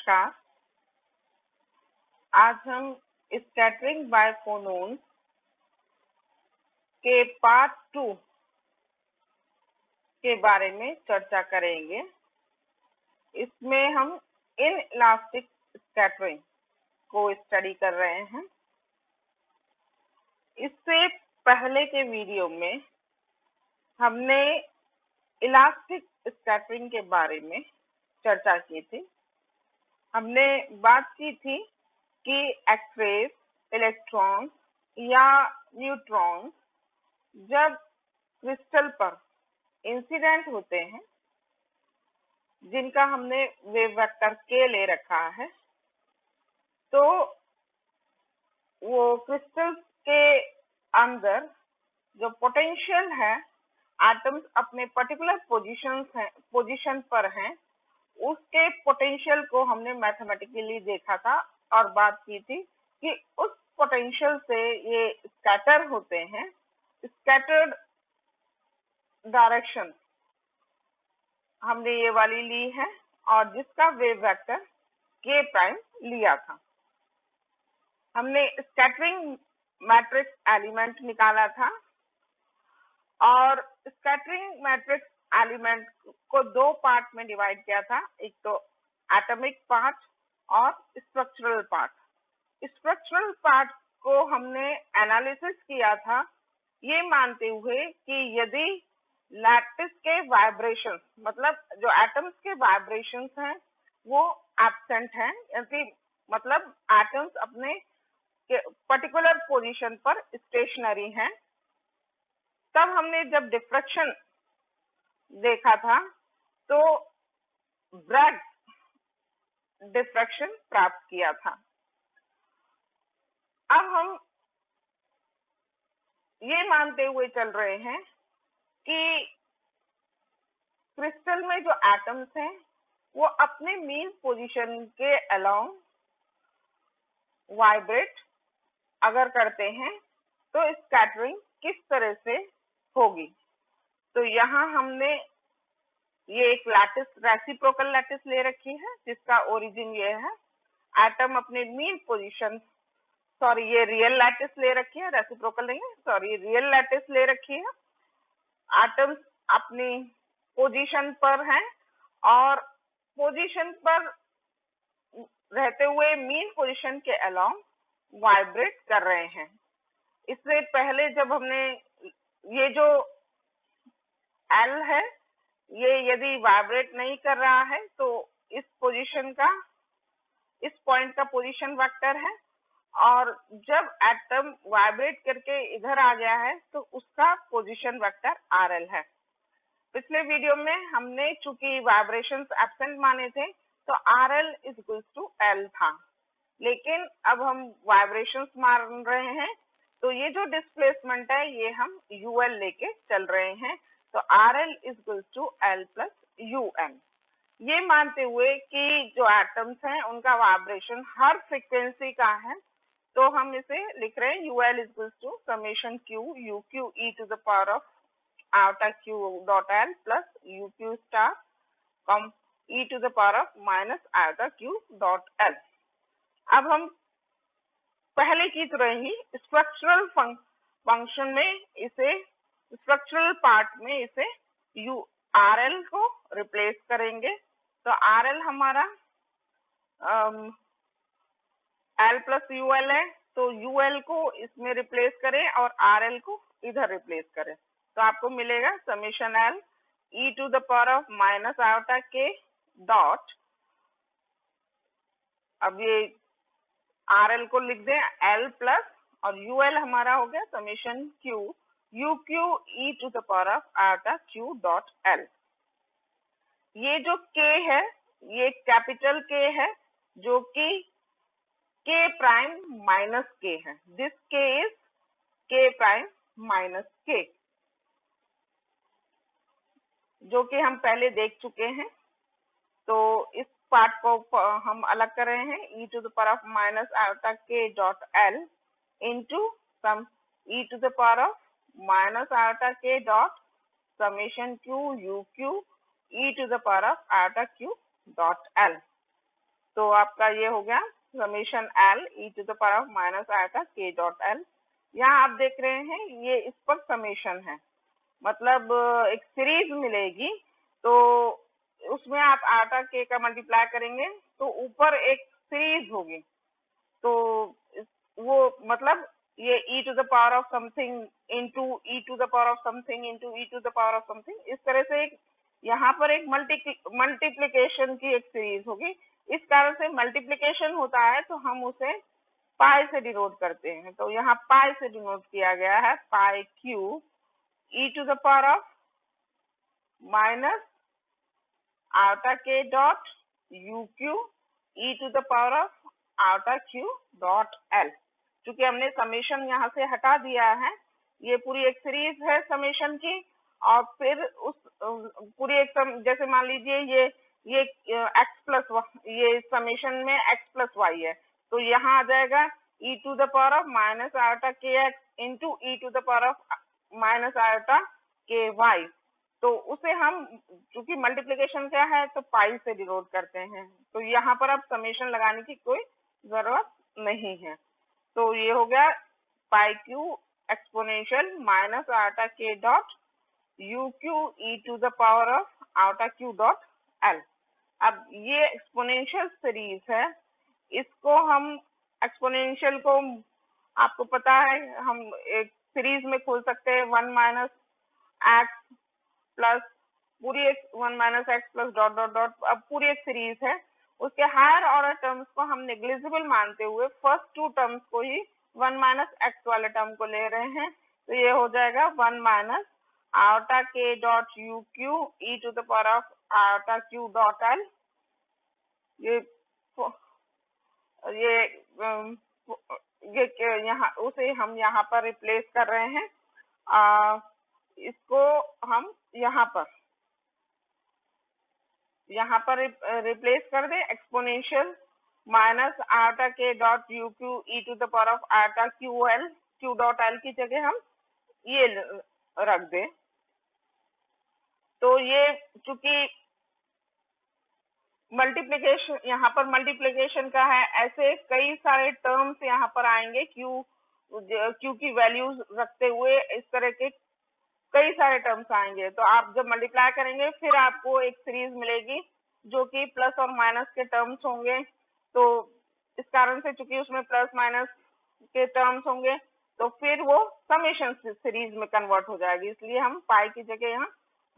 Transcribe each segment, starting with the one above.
नमस्कार। आज हम स्कैटरिंग बाय फोनोन के पार्ट 2 के बारे में चर्चा करेंगे। इसमें हम इनइलास्टिक स्कैटरिंग को स्टडी कर रहे हैं। इससे पहले के वीडियो में हमने इलास्टिक स्कैटरिंग के बारे में चर्चा की थी। हमने बात की थी कि एक्सरेज, इलेक्ट्रॉन या न्यूट्रॉन जब क्रिस्टल पर इंसिडेंट होते हैं, जिनका हमने वेव वेक्टर के ले रखा है, तो वो क्रिस्टल के अंदर जो पोटेंशियल है, एटम्स अपने पर्टिकुलर पोजीशन पर हैं, उसके पोटेंशियल को हमने मैथमेटिकली देखा था और बात की थी कि उस पोटेंशियल से ये स्कैटर होते हैं। स्कैटर्ड डायरेक्शन हमने ये वाली ली है और जिसका वेव वेक्टर के प्राइम लिया था। हमने स्कैटरिंग मैट्रिक्स एलिमेंट निकाला था और स्कैटरिंग मैट्रिक्स एलिमेंट को दो पार्ट में डिवाइड किया था, एक तो एटॉमिक पार्ट और स्ट्रक्चरल पार्ट। स्ट्रक्चरल पार्ट को हमने एनालिसिस किया था ये मानते हुए कि यदि लैटिस के वाइब्रेशंस, मतलब जो एटम्स के वाइब्रेशंस हैं वो एब्सेंट हैं, मतलब एटम्स अपने पर्टिकुलर पोजीशन पर स्टेशनरी हैं, तब हमने जब डिफ्रैक्शन देखा था तो ब्रैग डिफ्रैक्शन प्राप्त किया था। अब हम ये मानते हुए चल रहे हैं कि क्रिस्टल में जो एटम्स हैं वो अपने मीन पोजीशन के अलोंग वाइब्रेट अगर करते हैं तो स्कैटरिंग किस तरह से होगी। तो यहाँ हमने ये एक लैटिस, रेसिप्रोकल लैटिस ले रखी है जिसका ओरिजिन ये है। एटम अपने मीन पोजीशन, ये रियल लैटिस ले रखी है, रेसिप्रोकल नहीं है, रियल लैटिस ले रखी है। एटम्स अपनी पोजीशन पर हैं और पोजीशन पर रहते हुए मीन पोजीशन के अलोंग वाइब्रेट कर रहे हैं। इससे पहले जब हमने ये जो एल है, ये यदि वाइब्रेट नहीं कर रहा है तो इस पोजीशन का, इस पॉइंट का पोजीशन वेक्टर है, और जब एटम वाइब्रेट करके इधर आ गया है तो उसका पोजीशन वेक्टर आरएल है। पिछले वीडियो में हमने चूंकि वाइब्रेशंस एब्सेंट माने थे तो RL is equal to L था, लेकिन अब हम वाइब्रेशंस मान रहे हैं तो ये जो डिस्प्लेसमेंट है ये हम यूएल लेके चल रहे हैं, तो RL is equal to L plus UN. ये मानते हुए कि जो एटम्स हैं उनका वाइब्रेशन हर फ्रीक्वेंसी का है, तो हम इसे लिख रहे हैं UL is equal to summation Q U Q E to the power of iota Q dot L plus U Q star cum E to the power of minus iota Q dot L. अब हम पहले की तरह ही structural function में इसे, structural part में इसे you are L को रिप्लेस करेंगे। तो आर एल हमारा एल प्लस यू एल है, तो यू एल को इसमें रिप्लेस करें और आर एल को इधर रिप्लेस करें, तो आपको मिलेगा summation L E to the power of minus iota के डॉट, अब ये आर एल को लिख दें एल प्लस और यू एल हमारा हो गया summation Q U Q E to the power of iota Q dot L. ये जो के है ये कैपिटल के है जो कि के प्राइम माइनस के है, दिस के इज के प्राइम माइनस के, जो कि हम पहले देख चुके हैं। तो इस पार्ट को हम अलग कर रहे हैं, e to the power of minus iota के dot l into sum e to the power of minus iota के dot summation Q U Q E to the power of iota Q dot l. तो आपका ये हो गया summation L E to the power of minus iota के dot l. यहाँ आप देख रहे हैं ये इस पर समेशन है, मतलब एक सीरीज मिलेगी, तो उसमें आप आयोटा के का मल्टीप्लाई करेंगे तो ऊपर एक सीरीज होगी, तो वो मतलब ये e to the power of something into e to the power of something into e to the power of something, इस तरह से एक यहाँ पर एक मल्टीप्लिकेशन की एक सीरीज होगी। इस कारण से मल्टीप्लिकेशन होता है तो हम उसे पाई से डिनोट करते हैं, तो यहाँ पाई से डिनोट किया गया है, pi q e to the power of minus iota के dot u Q E to the power of iota Q dot l. क्योंकि हमने समेशन यहाँ से हटा दिया है, ये पूरी एक सीरीज है समेशन की, और फिर उस पूरी एक जैसे मान लीजिए ये x प्लस ये समेशन में x प्लस वाई है, तो यहाँ आ जाएगा e to the power of minus iota k x into e to the power of minus iota k y. तो उसे हम क्योंकि मल्टीप्लिकेशन क्या है तो पाई से डिनोट करते हैं, तो यहाँ पर अब समेशन लगाने की कोई जरूरत नहीं है। तो ये हो गया pi q exponential minus iota के dot u Q E to the power of iota Q dot L. अब ये एक्सपोनेंशियल सीरीज है, इसको हम एक्सपोनेंशियल को आपको पता है हम एक सीरीज में खोल सकते हैं, 1 माइनस एक्स प्लस पूरी एक 1 minus x plus dot dot dot, अब पूरी एक सीरीज है, उसके हायर ऑर्डर टर्म्स को हम नेग्लिजिबल मानते हुए फर्स्ट टू टर्म्स को ही 1 माइनस एक्स वाले टर्म को ले रहे हैं, तो ये हो जाएगा 1 माइनस आयोटा के dot u Q E to the power of iota Q dot L. ये यहाँ उसे हम यहाँ पर रिप्लेस कर रहे हैं, इसको हम यहाँ पर रिप्लेस कर दें, एक्सपोनेंशियल माइनस आयोटा के dot u Q E to the power of iota q l q dot l की जगह हम ये रख दें। तो ये चूंकि मल्टीप्लिकेशन यहाँ पर मल्टीप्लिकेशन का है, ऐसे कई सारे टर्म्स यहाँ पर आएंगे क्यू की वैल्यूज रखते हुए, इस तरह के कई सारे टर्म्स आएंगे, तो आप जब मल्टीप्लाई करेंगे फिर आपको एक सीरीज मिलेगी जो कि प्लस और माइनस के टर्म्स होंगे, तो इस कारण से चूंकि उसमें प्लस माइनस के टर्म्स होंगे तो फिर वो समेशन सीरीज में कन्वर्ट हो जाएगी, इसलिए हम पाई की जगह यहाँ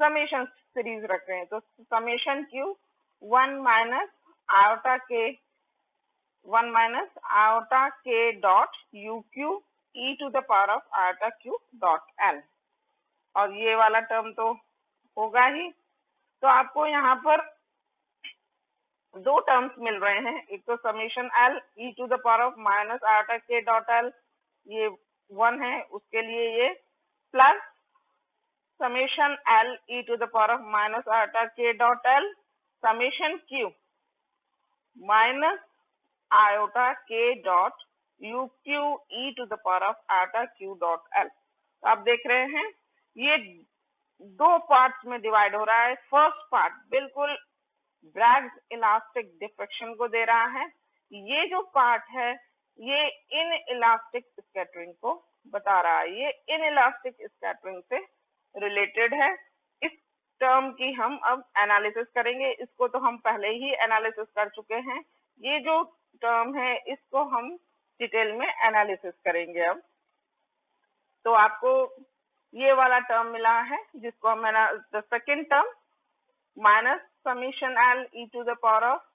समेशन सीरीज रख रहे हैं। तो समेशन क्यू 1 माइनस आयोटा के dot u Q E to the power of iota Q dot l, और ये वाला टर्म तो होगा ही। तो आपको यहाँ पर दो टर्म्स मिल रहे हैं, एक तो summation L E to the power of minus iota के डॉट एल, ये 1 है, उसके लिए ये plus summation L E to the power of minus iota के dot l summation q minus iota के dot u Q E to the power of iota Q dot l. तो आप देख रहे हैं ये दो पार्ट्स में डिवाइड हो रहा है। फर्स्ट पार्ट बिल्कुल ब्रैग्स इलास्टिक डिफ्रेक्शन को दे रहा है, ये जो पार्ट है ये इन इलास्टिक स्कैटरिंग को बता रहा है, ये इन इलास्टिक स्कैटरिंग से रिलेटेड है। इस टर्म की हम अब एनालिसिस करेंगे, इसको तो हम पहले ही एनालिसिस कर चुके हैं, ये जो टर्म है इसको हम डिटेल में एनालिसिस करेंगे अब। तो आपको ये वाला टर्म मिला है जिसको हम the second term minus summation L E to the power of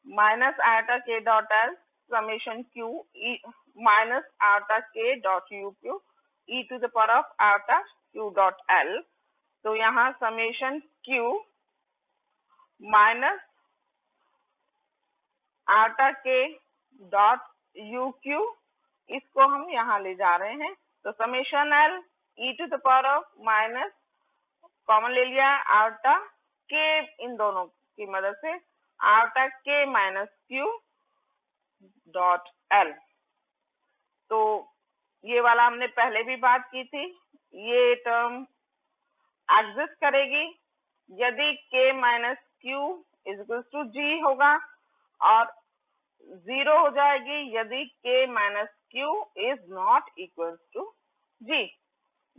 minus iota के dot l summation q minus iota के dot u Q E to the power of iota Q dot l. तो यहाँ summation q minus iota के dot u q, इसको हम यहाँ ले जा रहे हैं, तो summation L E to the power of minus common ले लिया आयोटा के, इन दोनों की मदद से आयोटा के माइनस क्यू डॉट एल। तो ये वाला हमने पहले भी बात की थी, ये टर्म एग्जिस्ट करेगी यदि k minus q is equal to g होगा और जीरो हो जाएगी यदि k minus q is not equal to g।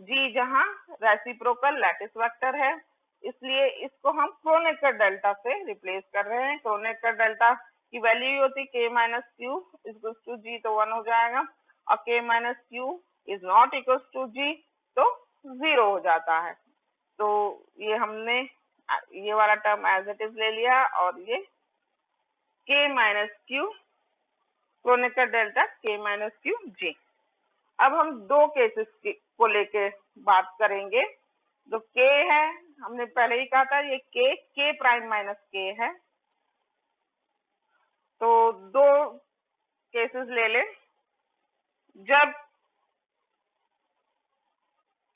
g जहां रेसिप्रोकल लैटिस वेक्टर है, इसलिए इसको हम क्रोनेकर डेल्टा से रिप्लेस कर रहे हैं। क्रोनेकर डेल्टा की वैल्यू होती k minus q equal to g, तो 1 हो जाएगा, और k minus q is not equal to g, तो 0 हो जाता है। तो ये हमने ये वाला टर्म एज इट इज ले लिया, और ये k minus Q Kronecker delta k minus Q g। अब हम दो केसेस को लेके बात करेंगे। जो k है, हमने पहले ही कहा था ये k प्राइम माइनस k है। तो दो केसेस ले ले, जब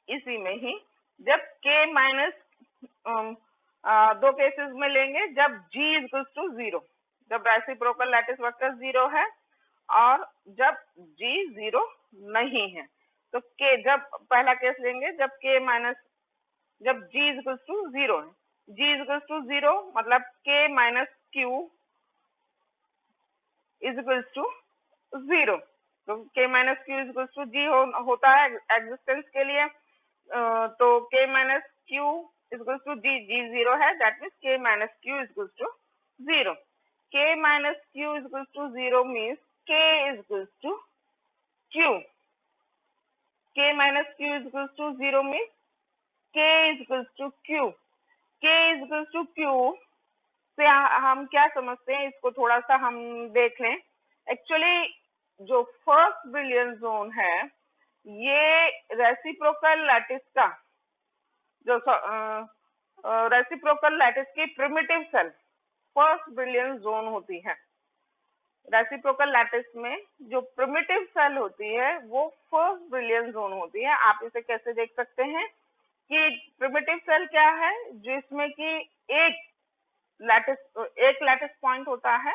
इसी में ही जब k माइनस दो केसेस में लेंगे जब g इक्वल टू 0, जब रेसिप्रोकल लैटिस वेक्टर 0 है और जब g 0 नहीं है। तो k, जब पहला केस लेंगे जब k माइनस जब g इक्वल टू 0 है, g इक्वल टू 0 मतलब k minus q is equal to 0। तो k minus q is equal to g होता है एग्जिस्टेंस के लिए। तो k minus q is equal to g, g 0 है, that means k minus q is equal to 0। k minus q is equal to 0 means k is equal to q। k minus q is equal to 0 means k is equal to q। k is equal to q से हम क्या समझते हैं, इसको थोड़ा सा हम देख लें। एक्चुअली जो फर्स्ट ब्रिलियंट जोन है, ये रेसिप्रोकल लैटिस का जो रेसिप्रोकल लैटिस की primitive cell first Brillouin zone होती है। रेसिप्रोकल लैटिस में जो प्रिमिटिव सेल होती है वो फर्स्ट ब्रिलियंट जोन होती है। आप इसे कैसे देख सकते हैं कि प्रिमिटिव सेल क्या है, जिसमें कि एक लैटिस पॉइंट होता है,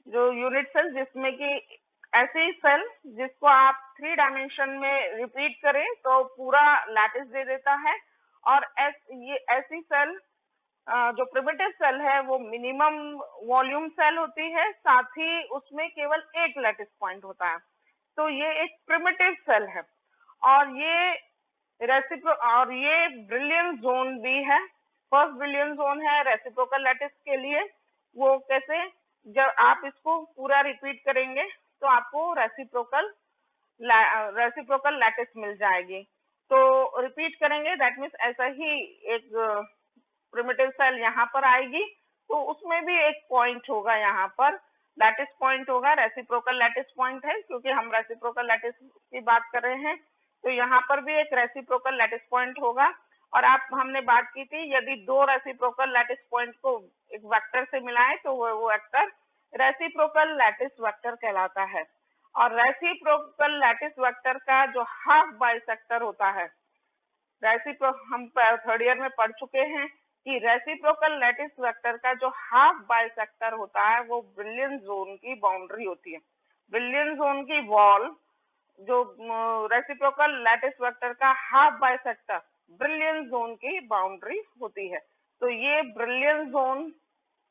जो यूनिट सेल, जिसमें कि ऐसी सेल जिसको आप 3 डायमेंशन में रिपीट करें तो पूरा लैटिस दे देता है। और ये ऐसी सेल जो प्रिमिटिव सेल है वो मिनिमम वॉल्यूम सेल होती है, साथ ही उसमें केवल एक लैटिस पॉइंट होता है। तो ये एक प्रिमिटिव सेल है, और ये ब्रिलियंट जोन भी है, फर्स्ट ब्रिलियंट जोन है रेसिप्रोकल लैटिस के लिए। वो कैसे, जब आप इसको पूरा रिपीट करेंगे तो आपको रेसिप्रोकल लैटिस मिल जाएगी। तो रिपीट करेंगे दैट मीन्स ऐसा ही एक प्रिमिटिव सेल यहाँ पर आएगी, तो उसमें भी एक पॉइंट होगा, यहाँ पर लैटिस पॉइंट होगा, रेसिप्रोकल लैटिस पॉइंट है क्योंकि हम रेसिप्रोकल लैटिस की बात कर रहे हैं। तो यहाँ पर भी एक रेसिप्रोकल लैटिस पॉइंट होगा। और हमने बात की थी, यदि दो रेसिप्रोकल लैटिस पॉइंट को एक वेक्टर से मिलाएं तो वो वेक्टर रेसिप्रोकल लैटिस वेक्टर कहलाता है। और रेसिप्रोकल लैटिस वेक्टर का जो हाफ बाइसेक्टर होता है, हम थर्ड ईयर में पढ़ चुके हैं कि रेसिप्रोकल लैटिस वेक्टर का जो हाफ बाइसेक्टर होता है वो ब्रिलियंट जोन की बाउंड्री होती है। ब्रिलियंट जोन की वॉल, जो रेसिप्रोकल लैटिस वेक्टर का हाफ बाइसेक्टर ब्रिलियंट जोन की बाउंड्री होती है। तो ये ब्रिलियंट जोन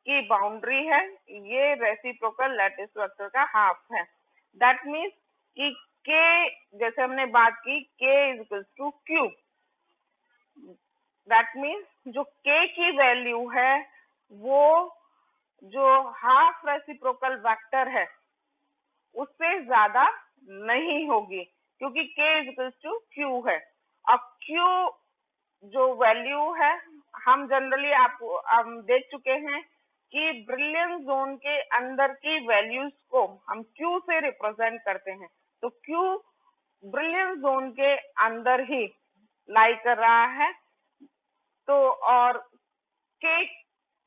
की बाउंड्री है, ये रेसिप्रोकल लैटिस वेक्टर का हाफ है। दैट मीन्स कि k, जैसे हमने बात की, k is equal to q। That means जो k की वैल्यू है वो जो हाफ रेसिप्रोकल वेक्टर है उससे ज्यादा नहीं होगी, क्योंकि k is equal to q है। अब q जो वैल्यू है, हम जनरली हम देख चुके हैं कि ब्रिलियंट जोन के अंदर की वैल्यूज को हम q से रिप्रेजेंट करते हैं। तो q ब्रिलियंट जोन के अंदर ही लाई कर रहा है। तो और k,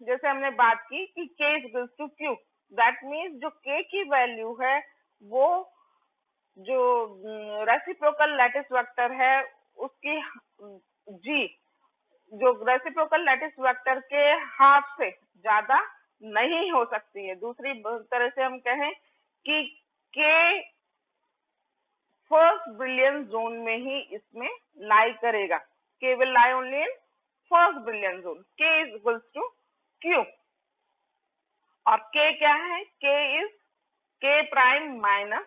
जैसे हमने बात की कि k is equal to q, that means जो k की वैल्यू है वो जो रेसिप्रोकल लैटिस वेक्टर है उसकी g, जो रेसिप्रोकल लैटिस वेक्टर के हाफ से ज्यादा नहीं हो सकती है। दूसरी तरह से हम कहें कि k फर्स्ट ब्रिलियंट जोन में ही इसमें लाई करेगा, k will lie only in first brilliant zone, k is equals to q। और k क्या है, k is k prime minus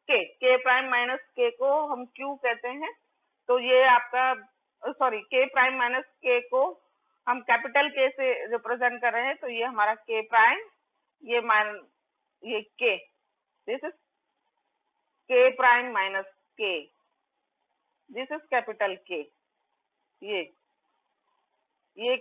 k prime minus k को हम q कहते हैं। तो ये आपका sorry k prime minus k को हम कैपिटल K से रिप्रेजेंट कर रहे हैं, तो ये हमारा k प्राइम, ये k, this is k prime minus k, this is capital K। ये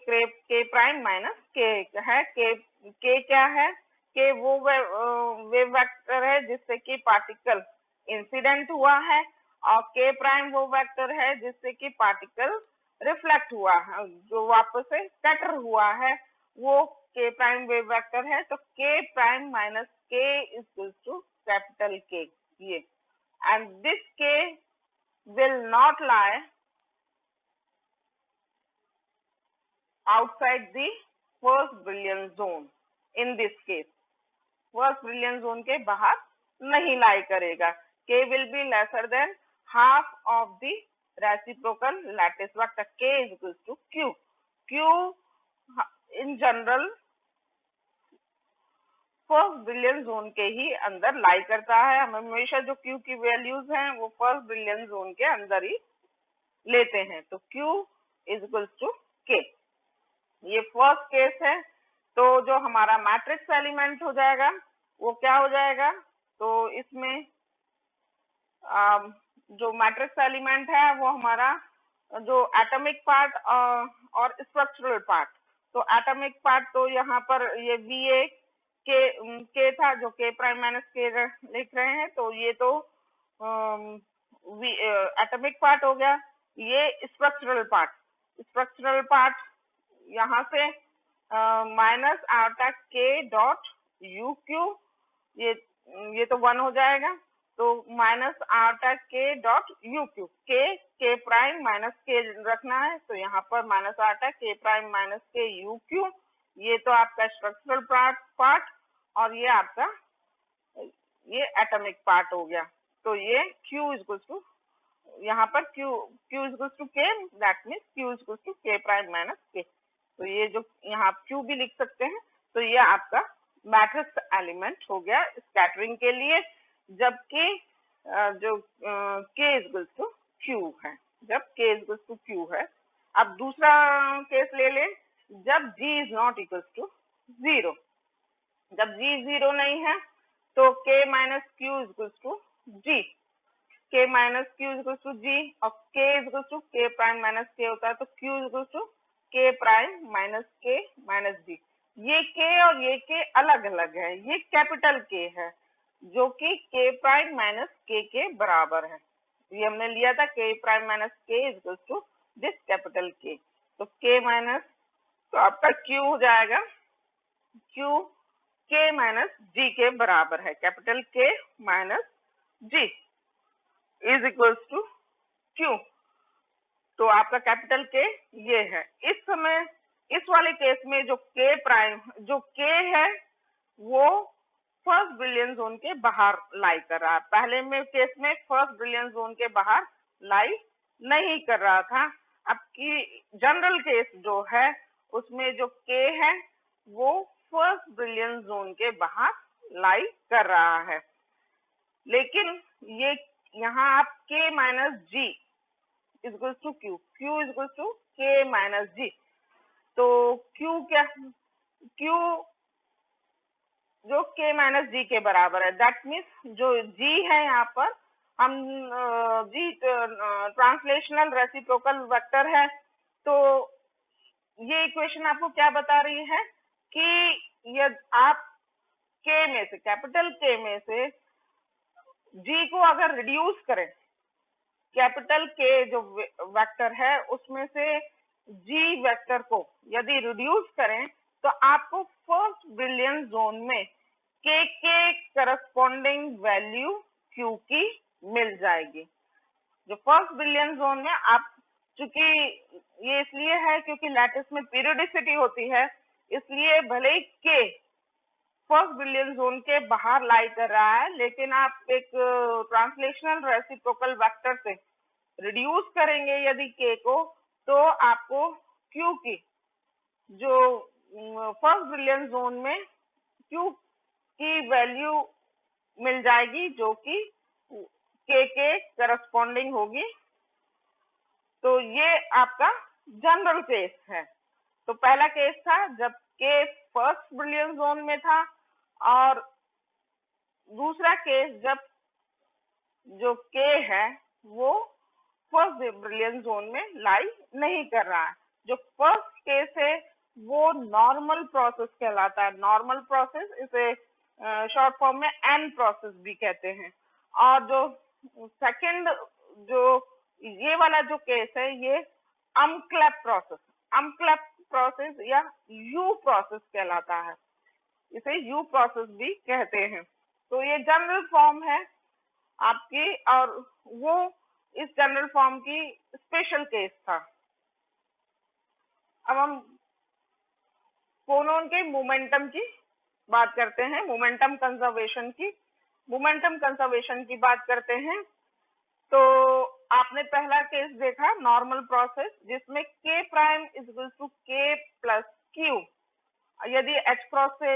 k प्राइम माइनस k है। k क्या है, k वो वेव वेक्टर है जिससे कि पार्टिकल इंसिडेंट हुआ है, और k प्राइम वो वेक्टर है जिससे कि पार्टिकल रिफ्लेक्ट हुआ है, जो वापस से स्कैटर हुआ है, वो k प्राइम वेव वेक्टर है। तो k prime minus k equals to capital K, ये, and this k will not lie outside the first brilliance zone in this case। First Brillouin zone के बाहर नहीं लाई करेगा। k will be lesser than half of the reciprocal lattice vector, k is equals to q। q in general first Brillouin zone के ही अंदर लाई करता है। हम हमेशा जो q की वैल्यूज हैं वो फर्स्ट ब्रिलियंट जोन के अंदर ही लेते हैं। तो q is equals to k, ये फर्स्ट केस है। तो जो हमारा मैट्रिक्स एलिमेंट हो जाएगा वो क्या हो जाएगा, तो इसमें जो मैट्रिक्स एलिमेंट है वो हमारा जो एटॉमिक पार्ट और स्ट्रक्चरल पार्ट। तो एटॉमिक पार्ट तो यहाँ पर ये Va के था जो k प्राइम माइनस k लिख रहे हैं, तो ये तो एटॉमिक पार्ट हो गया। ये स्ट्रक्चरल पार्ट यहाँ से माइनस आटा k डॉट यू क्यू, ये तो 1 हो जाएगा। तो माइनस आटा k dot u Q, k prime minus k रखना है, तो यहाँ पर माइनस आटा k prime minus k you Q, ये तो आपका स्ट्रक्चरल पार्ट, और ये आपका ये एटॉमिक पार्ट हो गया। तो ये q इक्वल्स टू, यहाँ पर q equals to k, that means q equals to k prime minus k। तो ये जो यहाँ आप q भी लिख सकते हैं। तो ये आपका मैट्रिक्स एलिमेंट हो गया स्कैटरिंग के लिए, जबकि जो k इक्वल्स टू q है, जब k इक्वल्स टू q है। अब दूसरा केस ले लें, जब g is not equals to 0। जब g 0 नहीं है तो k minus q equals to g, k minus q equals to g, और k equals to k prime minus k होता है, तो q equals to k prime minus k minus g। ये k और ये k अलग अलग है, ये कैपिटल K है जो कि k प्राइम माइनस k के बराबर है। ये हमने लिया था k prime minus k equals to this capital K। तो k माइनस, तो आपका q हो जाएगा, q k माइनस g के बराबर है, capital K minus g is equals to q। तो आपका कैपिटल K ये है। इस समय इस वाले केस में जो k है वो फर्स्ट ब्रिलियंट जोन के बाहर लाई कर रहा है। पहले में केस में फर्स्ट ब्रिलियंट जोन के बाहर लाई नहीं कर रहा था। अब की जनरल केस जो है उसमें जो k है वो फर्स्ट ब्रिलियंट जोन के बाहर लाई कर रहा है। लेकिन ये यहाँ आप k minus g equals to q equals to k minus g। तो q क्या, q जो k माइनस g के बराबर है, दैट मीन्स जो g है यहाँ पर हम g ट्रांसलेशनल रेसिप्रोकल वेक्टर है। तो ये इक्वेशन आपको क्या बता रही है कि यदि आप k में से, कैपिटल K में से g को अगर रिड्यूस करें, कैपिटल K जो वेक्टर है उसमें से g वेक्टर को यदि रिड्यूस करें तो आपको फर्स्ट ब्रिलियंट जोन में k के करस्पॉन्डिंग वैल्यू q की मिल जाएगी। जो फर्स्ट ब्रिलियंट जोन में आप, चूंकि ये इसलिए है क्योंकि लैटिस में पीरियोडिसिटी होती है, इसलिए भले ही k फर्स्ट ब्रिलियंट जोन के बाहर लाई कर रहा है, लेकिन आप एक ट्रांसलेशनल रेसिप्रोकल वेक्टर से रिड्यूस करेंगे यदि k को, तो आपको q की जो फर्स्ट ब्रिलियंट जोन में क्यू की वैल्यू मिल जाएगी जो कि के करस्पॉन्डिंग होगी। तो ये आपका जनरल केस है। तो पहला केस था जब के फर्स्ट ब्रिलियंट जोन में था, और दूसरा केस जब जो के है वो फर्स्ट ब्रिलियंट जोन में लाई नहीं कर रहा है। जो फर्स्ट केस है वो नॉर्मल प्रोसेस कहलाता है। नॉर्मल प्रोसेस, इसे शॉर्ट फॉर्म में एन प्रोसेस भी कहते हैं। और जो सेकंड जो ये वाला जो केस है ये अनक्लैप प्रोसेस, अनक्लैप प्रोसेस या यू प्रोसेस कहलाता है। इसे यू प्रोसेस भी कहते हैं। तो ये जनरल फॉर्म है आपकी, और वो इस जनरल फॉर्म की स्पेशल केस था। अब हम फोनोन के मोमेंटम की बात करते हैं, मोमेंटम कंजर्वेशन की। मोमेंटम कंजर्वेशन की बात करते हैं तो आपने पहला केस देखा नॉर्मल प्रोसेस, जिसमें k prime is equal to k plus q. यदि h क्रॉस से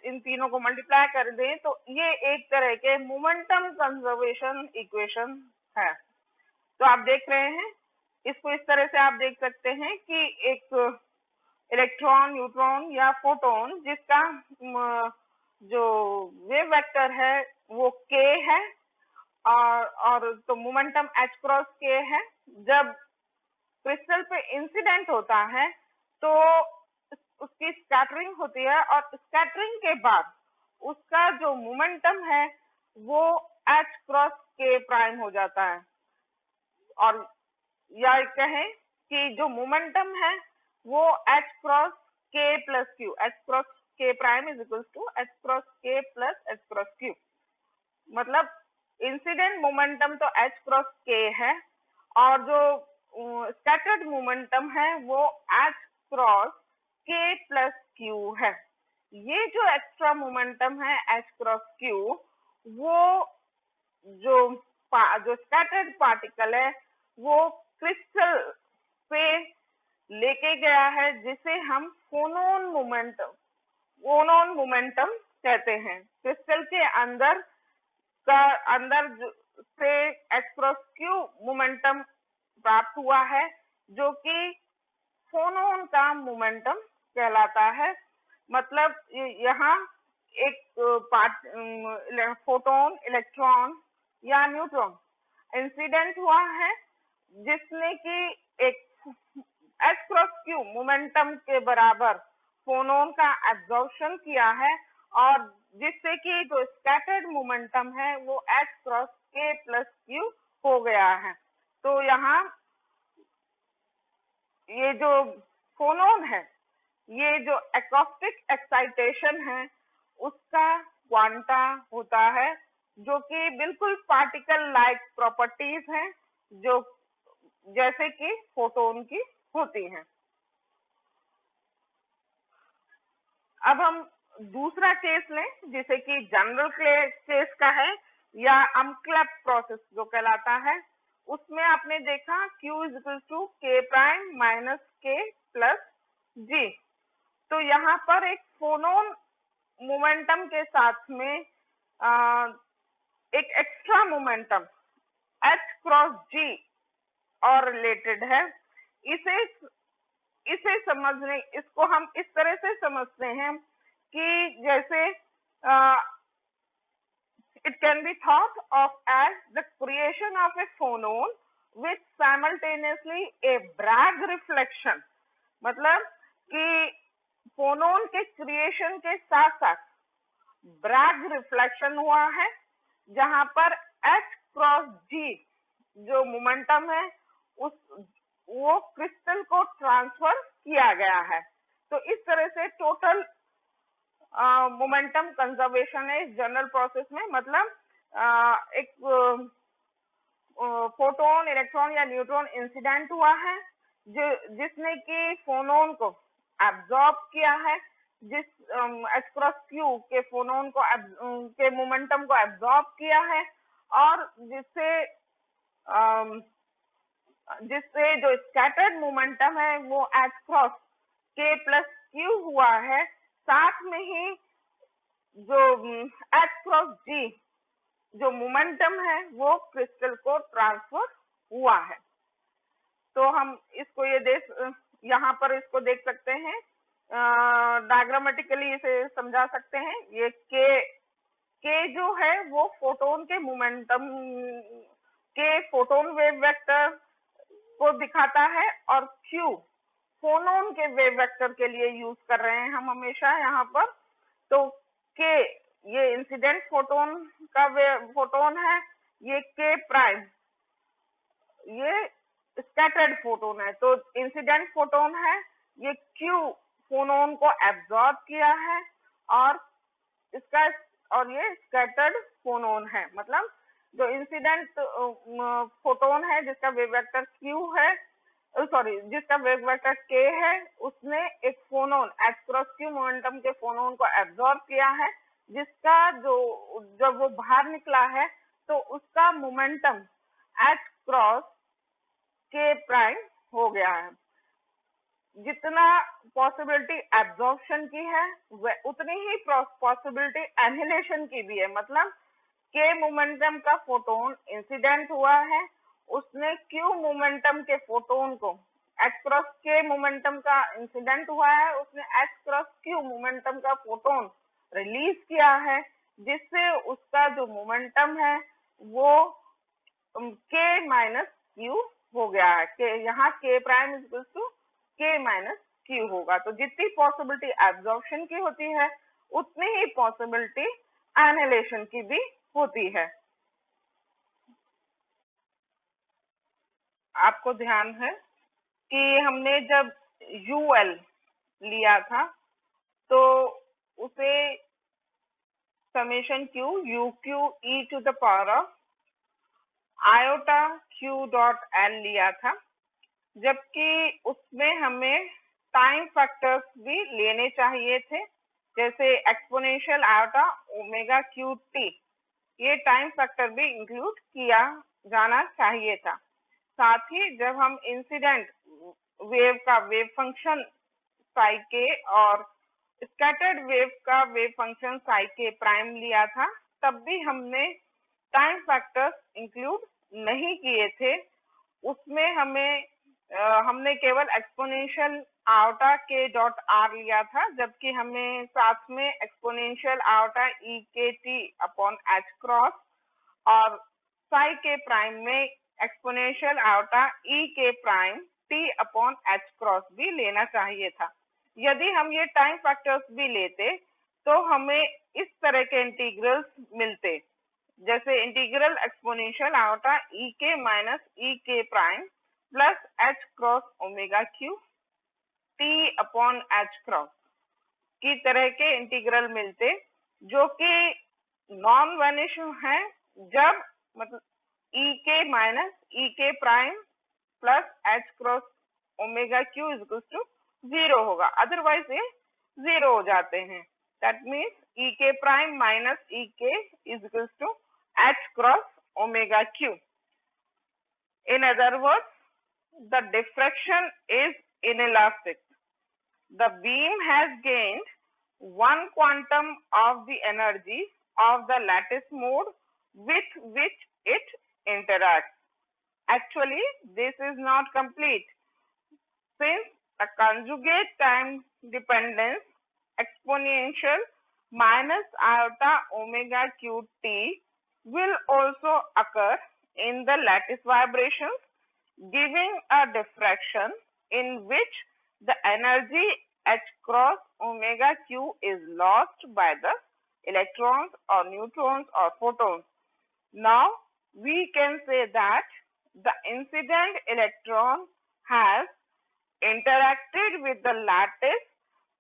इन तीनों को मल्टीप्लाई कर दें तो ये एक तरह के मोमेंटम कंजर्वेशन इक्वेशन है। तो आप देख रहे हैं इसको इस तरह से आप देख सकते हैं कि एक इलेक्ट्रॉन, न्यूट्रॉन या फोटोन जिसका जो वेव वेक्टर है वो k है, और तो मोमेंटम h क्रॉस k है। जब क्रिस्टल पे इंसिडेंट होता है तो उसकी स्कैटरिंग होती है, और स्कैटरिंग के बाद उसका जो मोमेंटम है वो h क्रॉस k प्राइम हो जाता है। और या कहें कि जो मोमेंटम है वो h cross k plus q, h cross k prime is equal to h cross k plus h cross q. मतलब इंसिडेंट मोमेंटम तो h क्रॉस k है, और जो स्कैटर्ड मोमेंटम है वो h cross k plus q है। ये जो एक्स्ट्रा मोमेंटम है h क्रॉस क्यू, वो जो स्कैटर्ड पार्टिकल है वो क्रिस्टल पे लेके गया है, जिसे हम फोनोन मोमेंटम कहते हैं। क्रिस्टल के अंदर से h क्रॉस क्यू मोमेंटम प्राप्त हुआ है, जो कि फोनोन का मोमेंटम कहलाता है। मतलब यहाँ एक फोटोन, इलेक्ट्रॉन या न्यूट्रॉन इंसिडेंट हुआ है, जिसने कि एक h क्रॉस क्यू मोमेंटम के बराबर फोनोन का एब्जॉर्प्शन किया है, और जिससे कि जो स्कैटर्ड मोमेंटम है वो h cross k plus Q हो गया है। तो यहाँ ये जो फोनोन है, ये जो एकॉस्टिक एक्साइटेशन है उसका क्वांटा होता है, जो कि बिल्कुल पार्टिकल लाइक प्रॉपर्टीज हैं, जो जैसे कि फोटोन की होती हैं। अब हम दूसरा केस लें, जिसे कि जनरल केस का है या अनक्लैप प्रोसेस जो कहलाता है। उसमें आपने देखा Q is equal to k prime minus k plus g। तो यहाँ पर एक फोनोन मोमेंटम के साथ में एक extra momentum h cross g और रिलेटेड है। इसे समझने, इसको हम इस तरह से समझते हैं कि जैसे it can be thought of as the creation of a phonon with simultaneously a Bragg reflection। मतलब कि फोनोन के क्रिएशन के साथ साथ ब्रैग रिफ्लेक्शन हुआ है, जहां पर h क्रॉस g जो मोमेंटम है वो क्रिस्टल को ट्रांसफर किया गया है। तो इस तरह से टोटल मोमेंटम कंजर्वेशन है इस जनरल प्रोसेस में। मतलब एक फोटोन, इलेक्ट्रॉन या न्यूट्रॉन इंसिडेंट हुआ है, जिसने कि फोनोन को एब्जॉर्ब किया है, जिस h क्रॉस क्यू के फोनोन को के मोमेंटम को एब्जॉर्ब किया है, और जिससे जो स्कैटर्ड मोमेंटम है वो h cross k plus Q हुआ है। साथ में ही जो H क्रॉस G जो मोमेंटम है वो क्रिस्टल को ट्रांसफर हुआ है। तो हम इसको यहाँ पर इसको देख सकते हैं, डायग्रामेटिकली इसे समझा सकते हैं। ये के जो है वो फोटोन के मोमेंटम के फोटोन वेव वेक्टर को दिखाता है, और क्यू फोनोन के वेव वेक्टर के लिए यूज कर रहे हैं हम हमेशा यहाँ पर। तो के ये इंसिडेंट फोटोन का फोटोन है, ये के प्राइम ये स्कैटर्ड फोटोन है। तो इंसिडेंट फोटोन है, ये क्यू फोनोन को एब्जॉर्ब किया है, और इसका और ये स्कैटर्ड फोनोन है। मतलब जो इंसिडेंट फोटोन है जिसका वेव वेक्टर क्यू है, सॉरी जिसका वेव वेक्टर के है, उसने एक phonon H cross Q momentum के फोनोन को एब्जॉर्ब किया है, जिसका जो जब वो बाहर निकला है तो उसका मोमेंटम एच क्रॉस के प्राइम हो गया है। जितना पॉसिबिलिटी एब्जॉर्प्शन की है उतनी ही पॉसिबिलिटी एनिहिलेशन की भी है। मतलब के मोमेंटम का फोटोन इंसिडेंट हुआ है, उसने क्यू मोमेंटम के फोटोन को एच क्रॉस के मोमेंटम का इंसिडेंट हुआ है, उसने एच क्रॉस क्यू मोमेंटम का फोटोन रिलीज किया है, जिससे उसका जो मोमेंटम है वो के माइनस क्यू हो गया है। के यहाँ के प्राइम इक्वल टू के माइनस क्यू होगा। तो जितनी पॉसिबिलिटी एब्जॉर्प्शन की होती है उतनी ही पॉसिबिलिटी एनिहिलेशन की भी होती है। आपको ध्यान है कि हमने जब यूएल लिया था तो उसे summation Q U Q E to the power of iota Q dot l लिया था, जबकि उसमें हमें टाइम फैक्टर्स भी लेने चाहिए थे, जैसे exponential iota omega cube T, ये टाइम फैक्टर भी इंक्लूड किया जाना चाहिए था। साथ ही जब हम इंसिडेंट वेव का वेव फंक्शन साई के और स्कैटर्ड वेव का वेव फंक्शन साई के प्राइम लिया था, तब भी हमने टाइम फैक्टर्स इंक्लूड नहीं किए थे। उसमें हमने केवल एक्सपोनेंशियल आयोटा के डॉट आर लिया था, जबकि हमें साथ में एक्सपोनेंशियल आयोटा ई के टी अपॉन एच क्रॉस और साई के प्राइम में एक्सपोनेंशियल आयोटा ई k prime T upon H cross भी लेना चाहिए था। यदि हम ये टाइम फैक्टर्स भी लेते तो हमें इस तरह के इंटीग्रल्स मिलते, जैसे इंटीग्रल एक्सपोनेंशियल आयोटा ई के minus e k prime plus h cross omega Q T upon H cross की तरह के इंटीग्रल मिलते, जो कि नॉन वेनिशिंग है जब मतलब ई के minus e k prime plus h cross omega q is equal to 0 होगा, अदरवाइज ये 0 हो जाते हैं। That means E k prime minus e k is equal to h cross omega q. In other words, the diffraction is inelastic. The beam has gained one quantum of the energy of the lattice mode with which it interacts. Actually, this is not complete, since the conjugate time dependence exponential minus iota omega q t will also occur in the lattice vibrations, giving a diffraction in which the energy h cross omega q is lost by the electrons or neutrons or photons. Now we can say that the incident electron has interacted with the lattice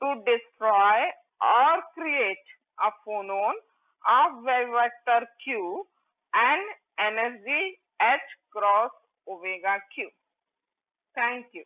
to destroy or create a phonon of wave vector q and energy h cross omega q. Thank you.